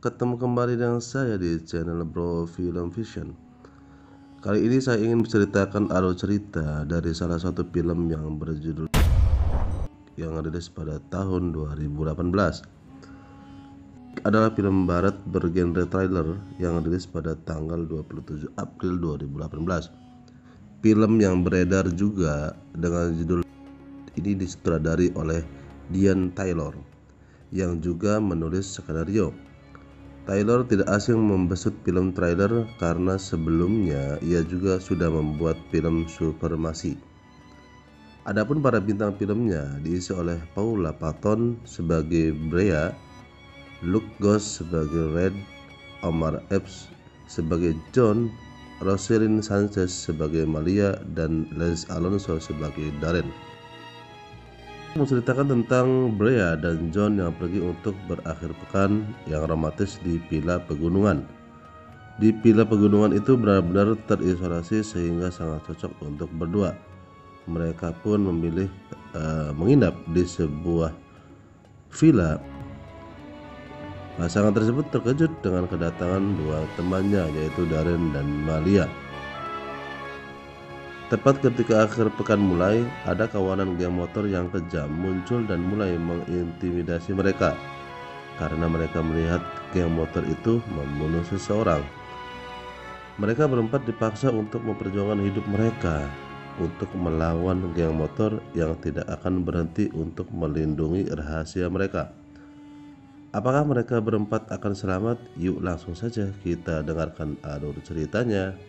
ketemu kembali dengan saya di channel Bro Film Vision. Kali ini saya ingin menceritakan alur cerita dari salah satu film yang berjudul yang rilis pada tahun 2018. Adalah film barat bergenre thriller yang rilis pada tanggal 27 April 2018. Film yang beredar juga dengan judul ini disutradari oleh Dean Taylor yang juga menulis skenario. Taylor tidak asing membesut film thriller karena sebelumnya ia juga sudah membuat film supremasi. Adapun para bintang filmnya diisi oleh Paula Patton sebagai Brea, Luke Goss sebagai Red, Omar Epps sebagai John, Rosalind Sanchez sebagai Malia, dan Les Alonso sebagai Darren. Menceritakan tentang Brea dan John yang pergi untuk berakhir pekan yang romantis di villa pegunungan. Di villa pegunungan itu benar-benar terisolasi sehingga sangat cocok untuk berdua. Mereka pun memilih menginap di sebuah villa. Pasangan tersebut terkejut dengan kedatangan dua temannya, yaitu Darren dan Malia. Tepat ketika akhir pekan mulai, ada kawanan geng motor yang kejam muncul dan mulai mengintimidasi mereka karena mereka melihat geng motor itu membunuh seseorang. Mereka berempat dipaksa untuk memperjuangkan hidup mereka untuk melawan geng motor yang tidak akan berhenti untuk melindungi rahasia mereka. Apakah mereka berempat akan selamat? Yuk langsung saja kita dengarkan alur ceritanya.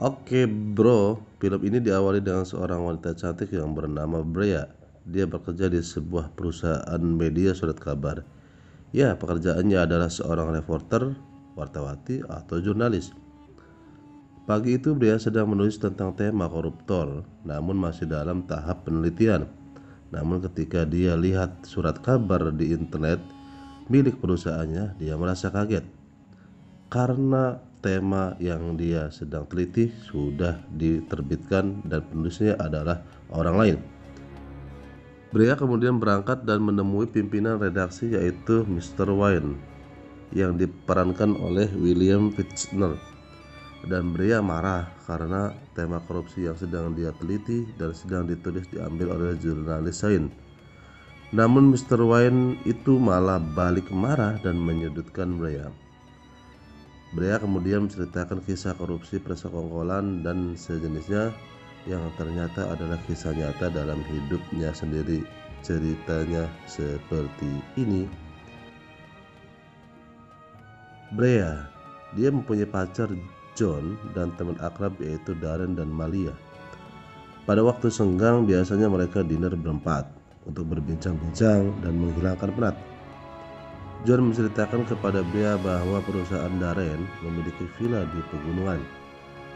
Oke bro, film ini diawali dengan seorang wanita cantik yang bernama Brea. Dia bekerja di sebuah perusahaan media surat kabar. Ya, pekerjaannya adalah seorang reporter, wartawati, atau jurnalis. Pagi itu Brea sedang menulis tentang tema koruptor, namun masih dalam tahap penelitian. Namun ketika dia lihat surat kabar di internet milik perusahaannya, dia merasa kaget karena tema yang dia sedang teliti sudah diterbitkan dan penulisnya adalah orang lain. Brea kemudian berangkat dan menemui pimpinan redaksi, yaitu Mr. Wayne yang diperankan oleh William Fichtner. Dan Brea marah karena tema korupsi yang sedang dia teliti dan sedang ditulis diambil oleh jurnalis lain. Namun Mr. Wayne itu malah balik marah dan menyudutkan Brea. Brea kemudian menceritakan kisah korupsi persekongkolan dan sejenisnya yang ternyata adalah kisah nyata dalam hidupnya sendiri. Ceritanya seperti ini. Brea, dia mempunyai pacar John dan teman akrab yaitu Darren dan Malia. Pada waktu senggang biasanya mereka dinner berempat untuk berbincang-bincang dan menghilangkan penat. John menceritakan kepada Brea bahwa perusahaan Darren memiliki villa di pegunungan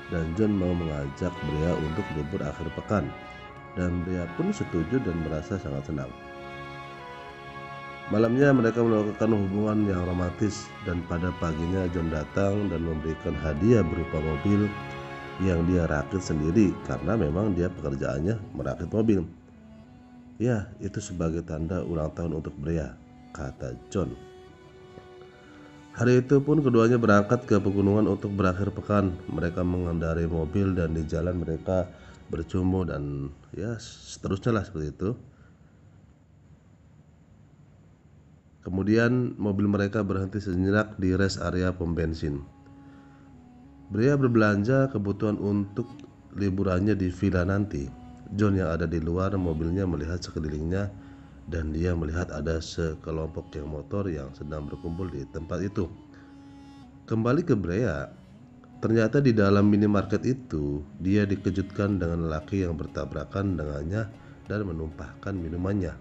dan John mau mengajak Brea untuk libur akhir pekan, dan Brea pun setuju dan merasa sangat senang. Malamnya mereka melakukan hubungan yang romantis dan pada paginya John datang dan memberikan hadiah berupa mobil yang dia rakit sendiri karena memang dia pekerjaannya merakit mobil. Ya, itu sebagai tanda ulang tahun untuk Brea, kata John. Hari itu pun keduanya berangkat ke pegunungan untuk berakhir pekan. Mereka mengendarai mobil dan di jalan mereka bercumbu dan ya seterusnya lah seperti itu. Kemudian mobil mereka berhenti sejenak di rest area pom bensin. Brea berbelanja kebutuhan untuk liburannya di villa nanti. John yang ada di luar mobilnya melihat sekelilingnya dan dia melihat ada sekelompok geng motor yang sedang berkumpul di tempat itu. Kembali ke Brea, ternyata di dalam minimarket itu dia dikejutkan dengan lelaki yang bertabrakan dengannya dan menumpahkan minumannya.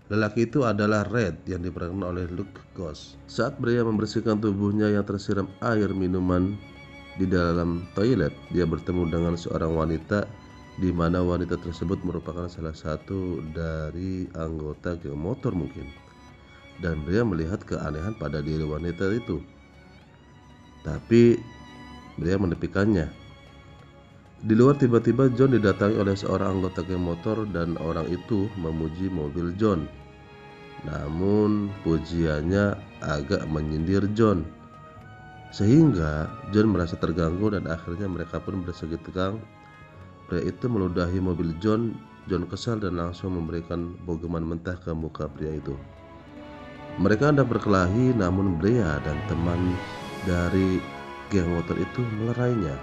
Lelaki itu adalah Red yang diperankan oleh Luke Goss. Saat Brea membersihkan tubuhnya yang tersiram air minuman di dalam toilet, dia bertemu dengan seorang wanita di mana wanita tersebut merupakan salah satu dari anggota geng motor mungkin. Dan Brea melihat keanehan pada diri wanita itu. Tapi Brea menepikannya. Di luar tiba-tiba John didatangi oleh seorang anggota geng motor dan orang itu memuji mobil John. Namun pujiannya agak menyindir John, sehingga John merasa terganggu dan akhirnya mereka pun bersegi tegang. Pria itu meludahi mobil John. John kesal dan langsung memberikan bogeman mentah ke muka pria itu. Mereka hendak berkelahi, namun Brea dan teman dari geng motor itu melerainya,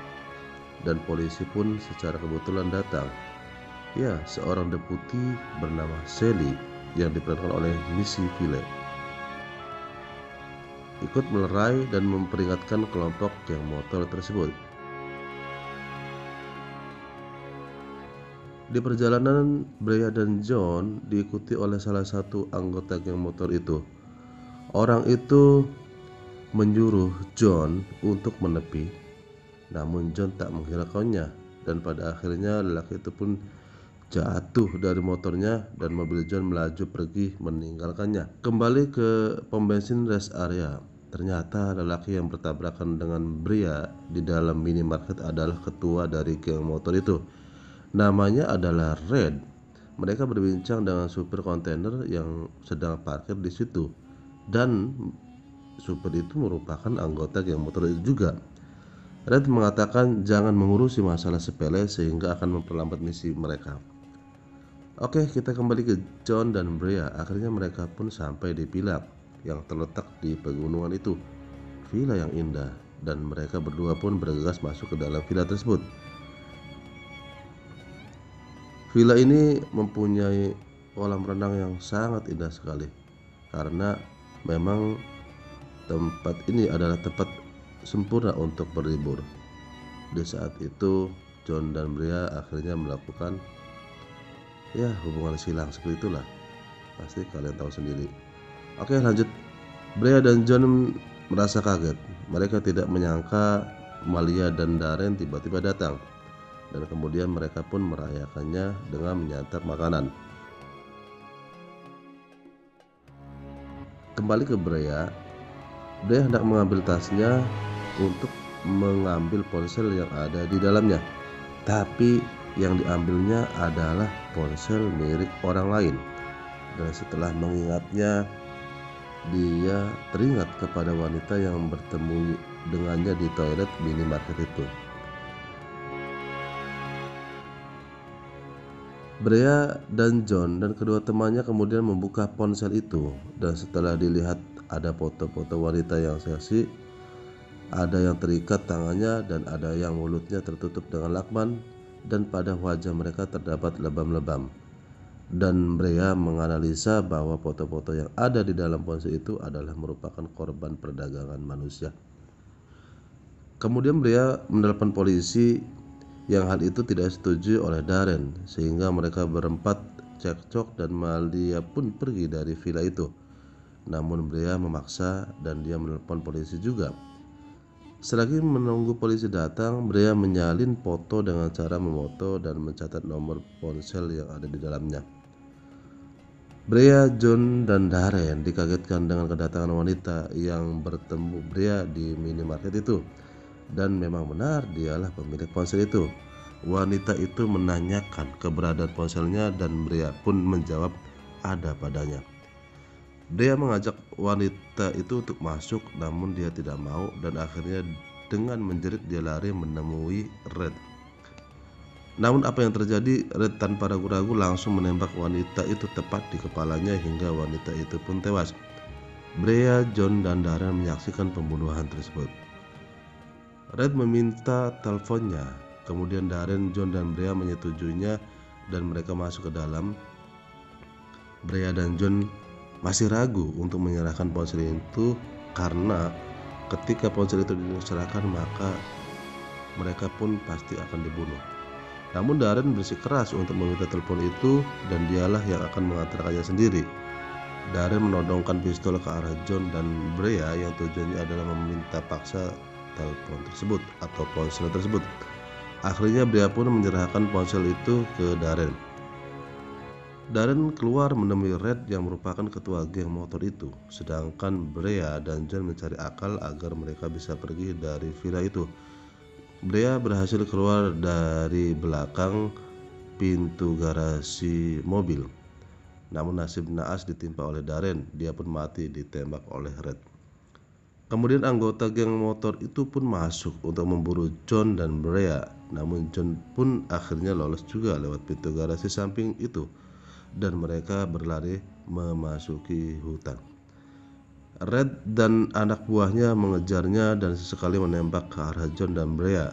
dan polisi pun secara kebetulan datang. Ya, seorang deputi bernama Sally yang diperankan oleh Missy Ville ikut melerai dan memperingatkan kelompok geng motor tersebut. Di perjalanan, Brea dan John diikuti oleh salah satu anggota geng motor itu. Orang itu menyuruh John untuk menepi, namun John tak menghiraukannya, dan pada akhirnya lelaki itu pun jatuh dari motornya dan mobil John melaju pergi meninggalkannya. Kembali ke pom bensin rest area, ternyata lelaki yang bertabrakan dengan Brea di dalam minimarket adalah ketua dari geng motor itu. Namanya adalah Red. Mereka berbincang dengan supir kontainer yang sedang parkir di situ, dan supir itu merupakan anggota geng motor itu juga. Red mengatakan jangan mengurusi masalah sepele sehingga akan memperlambat misi mereka. Oke, kita kembali ke John dan Brea. Akhirnya mereka pun sampai di villa yang terletak di pegunungan itu. Villa yang indah, dan mereka berdua pun bergegas masuk ke dalam villa tersebut. Villa ini mempunyai kolam renang yang sangat indah sekali, karena memang tempat ini adalah tempat sempurna untuk berlibur. Di saat itu John dan Brea akhirnya melakukan hubungan silang seperti itulah. Pasti kalian tahu sendiri. Oke, lanjut. Brea dan John merasa kaget. Mereka tidak menyangka Malia dan Darren tiba-tiba datang, dan kemudian mereka pun merayakannya dengan menyantap makanan. Kembali ke Brea. Brea hendak mengambil tasnya untuk mengambil ponsel yang ada di dalamnya, tapi yang diambilnya adalah ponsel milik orang lain. Dan setelah mengingatnya, dia teringat kepada wanita yang bertemu dengannya di toilet minimarket itu. Brea dan John dan kedua temannya kemudian membuka ponsel itu, dan setelah dilihat ada foto-foto wanita yang seksi, ada yang terikat tangannya dan ada yang mulutnya tertutup dengan lakban, dan pada wajah mereka terdapat lebam-lebam. Dan Brea menganalisa bahwa foto-foto yang ada di dalam ponsel itu adalah merupakan korban perdagangan manusia. Kemudian Brea menelepon polisi, yang hal itu tidak setuju oleh Darren, sehingga mereka berempat cekcok dan Malia pun pergi dari villa itu. Namun Brea memaksa dan dia menelepon polisi juga. Selagi menunggu polisi datang, Brea menyalin foto dengan cara memoto dan mencatat nomor ponsel yang ada di dalamnya. Brea, John, dan Darren dikagetkan dengan kedatangan wanita yang bertemu Brea di minimarket itu, dan memang benar dialah pemilik ponsel itu. Wanita itu menanyakan keberadaan ponselnya dan Brea pun menjawab ada padanya. Brea mengajak wanita itu untuk masuk, namun dia tidak mau, dan akhirnya dengan menjerit dia lari menemui Red. Namun apa yang terjadi? Red tanpa ragu-ragu langsung menembak wanita itu tepat di kepalanya hingga wanita itu pun tewas. Brea, John, dan Darren menyaksikan pembunuhan tersebut. Red meminta teleponnya, kemudian Darren, John, dan Brea menyetujuinya dan mereka masuk ke dalam. Brea dan John masih ragu untuk menyerahkan ponsel itu karena ketika ponsel itu diserahkan maka mereka pun pasti akan dibunuh. Namun Darren bersikeras untuk meminta telepon itu dan dialah yang akan mengantarkannya sendiri. Darren menodongkan pistol ke arah John dan Brea yang tujuannya adalah meminta paksa telepon tersebut atau ponsel tersebut. Akhirnya Brea pun menyerahkan ponsel itu ke Darren. Darren keluar menemui Red yang merupakan ketua geng motor itu, sedangkan Brea dan John mencari akal agar mereka bisa pergi dari villa itu. Brea berhasil keluar dari belakang pintu garasi mobil, Namun nasib naas ditimpa oleh Darren, dia pun mati ditembak oleh Red. Kemudian anggota geng motor itu pun masuk untuk memburu John dan Brea. Namun John pun akhirnya lolos juga lewat pintu garasi samping itu, dan mereka berlari memasuki hutan. Red dan anak buahnya mengejarnya dan sesekali menembak ke arah John dan Brea.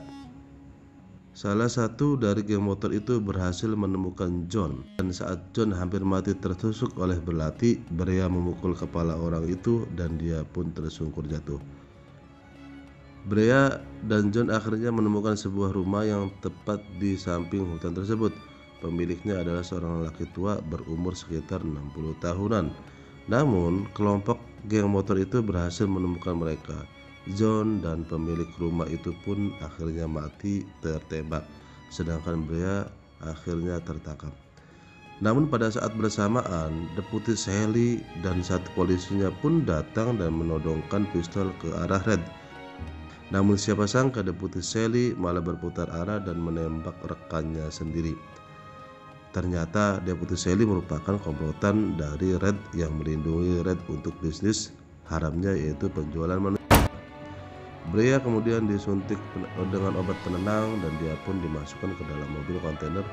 Salah satu dari geng motor itu berhasil menemukan John, dan saat John hampir mati tertusuk oleh belati, Brea memukul kepala orang itu dan dia pun tersungkur jatuh. Brea dan John akhirnya menemukan sebuah rumah yang tepat di samping hutan tersebut. Pemiliknya adalah seorang lelaki tua berumur sekitar 60 tahunan. Namun kelompok geng motor itu berhasil menemukan mereka. John dan pemilik rumah itu pun akhirnya mati tertembak, sedangkan Brea akhirnya tertangkap. Namun pada saat bersamaan, Deputi Sally dan satu polisinya pun datang dan menodongkan pistol ke arah Red. Namun siapa sangka Deputi Sally malah berputar arah dan menembak rekannya sendiri. Ternyata Deputi Sally merupakan komplotan dari Red yang melindungi Red untuk bisnis haramnya, yaitu penjualan manusia. Brea kemudian disuntik dengan obat penenang dan dia pun dimasukkan ke dalam mobil kontainer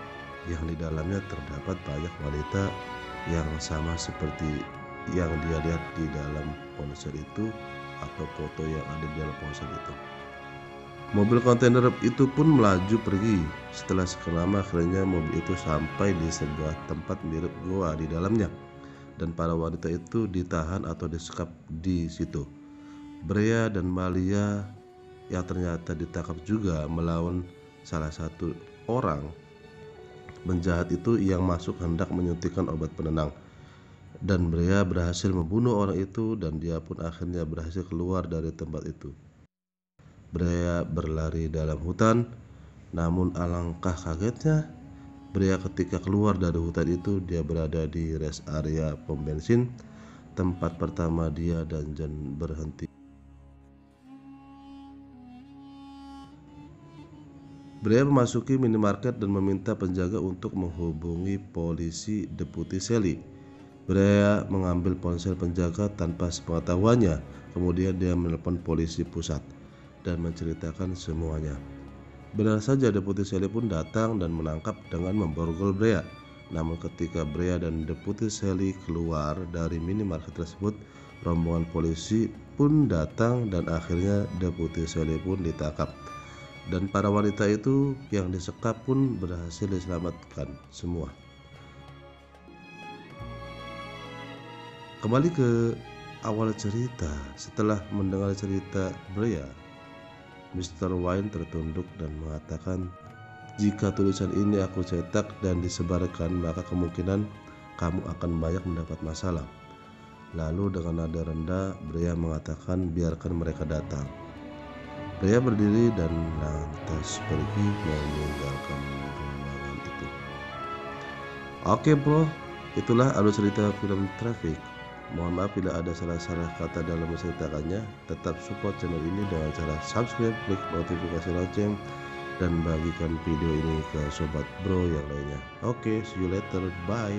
yang di dalamnya terdapat banyak wanita yang sama seperti yang dia lihat di dalam ponsel itu atau foto yang ada di dalam ponsel itu. Mobil kontainer itu pun melaju pergi. Setelah sekian lama akhirnya mobil itu sampai di sebuah tempat mirip goa di dalamnya, dan para wanita itu ditahan atau disekap di situ. Brea dan Malia yang ternyata ditangkap juga melawan salah satu orang penjahat itu yang masuk hendak menyuntikkan obat penenang, dan Brea berhasil membunuh orang itu dan dia pun akhirnya berhasil keluar dari tempat itu. Brea berlari dalam hutan, namun alangkah kagetnya Brea ketika keluar dari hutan itu dia berada di rest area pom bensin, tempat pertama dia dan John berhenti. Brea memasuki minimarket dan meminta penjaga untuk menghubungi polisi Deputi Sally. Brea mengambil ponsel penjaga tanpa sepengetahuannya. Kemudian dia menelpon polisi pusat dan menceritakan semuanya. Benar saja, Deputi Sally pun datang dan menangkap dengan memborgol Brea. Namun ketika Brea dan Deputi Sally keluar dari minimarket tersebut, rombongan polisi pun datang dan akhirnya Deputi Sally pun ditangkap. Dan para wanita itu yang disekap pun berhasil diselamatkan semua. Kembali ke awal cerita. Setelah mendengar cerita Brea, Mr. Wine tertunduk dan mengatakan, "Jika tulisan ini aku cetak dan disebarkan, maka kemungkinan kamu akan banyak mendapat masalah." Lalu dengan nada rendah, Brea mengatakan, "Biarkan mereka datang." Brea berdiri dan lantas pergi meninggalkan ruangan itu. Oke bro, itulah alur cerita film Traffic. Mohon maaf bila ada salah-salah kata dalam menceritakannya. Tetap support channel ini dengan cara subscribe, klik notifikasi lonceng, dan bagikan video ini ke sobat bro yang lainnya. Oke, see you later, bye.